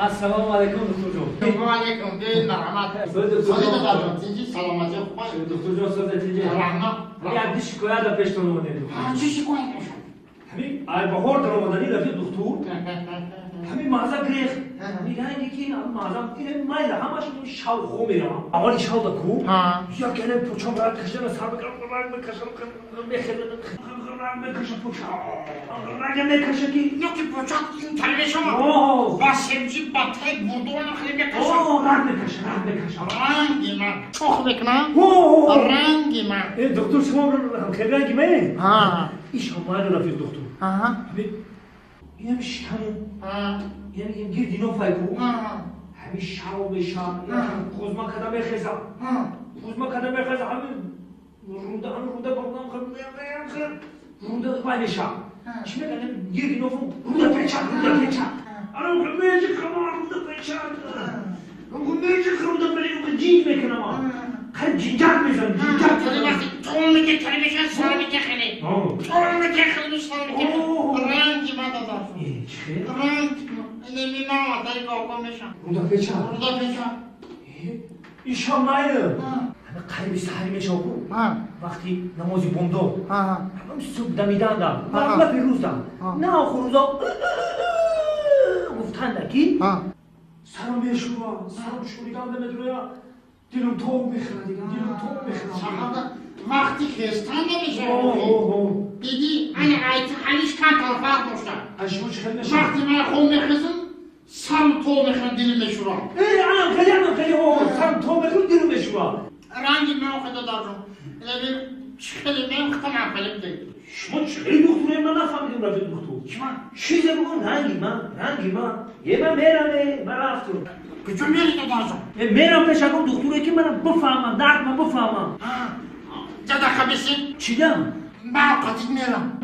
السلام علیکم دکتر جان. و علیکم به مرحمت. دکتر جان چیزی سلامتی خوبه. دکتر جان سلامتی. رحمت. یا دیش شکایت در پیش تون اومده. چی شکایت میشه؟ همین بهار در اومدنی رفیق دکتر. همین مازه گریخ. میگن که مازه این مایل همش شاو خومیرم. اولی شاو دکو. یا کنه پوچم را کشیدن سر بکرم میکشم میکشم پوچم. راگه میکشه کی؟ یکی پوچم این تله شما. با سبزی با تای بودون خیلی میکشم. رنگ میکشم. رنگی من. چخ بکنم. رنگی من. دکتر شما خیلی رنگی من. این شما رفیق دکتر. اینم شتمون. یعنی این گیردی نفعی کو. همین شاو بشم. خوزما کدام بخزم. خوزما کدام بخزم. همین رونده بردم خیلی رونده باید بشم. چی میگن گیردی نفعی رونده پیچم. الان میشه کمان رونده پیچم. میشه رونده پیچم جیگ میکنم. خیلی جیجک میزن. خیلی وقتی تو میگه تلویزیون سر میگه خیلی. تو میگه خیلی سر میگه. رنگی من دادم. چه؟ رنگ. نمی‌مام داری کار میشم. رونده پیچم. ایشان مایه. همه قریبی سحری میشه کو. وقتی نمازی بوندو. همه صبح دمیدن دم. مغلا پیروز دم. نه آخروزا گفتن نکی. سلام بیشورا. سلام شوریدم دمدرویا. دیلم تو میخواد دیگه. دیلم تو میخواد. وقتی خستن نمیشه. دیدی این آیت حالیش کم طرفات داشتن. اشوش خیلی نشه. وقتی من خون میخزم سلام تو میخواد دیلم بشورا. الان خیلی سلام تو میخواد دیلم بشورا. رنگی من خدا دارم. لبی خیلی من ختم خیلی بده. شما چه دکتری من نفهمیدم رفت دکتر. شما چیزی بگم رنگی من. یه من میرم من رفتم. کجا میری تو دارم؟ میرم پیش اگم دکتری که من بفهمم درد من بفهمم. جدا خبیسی؟ چی دم؟ من قدید میرم.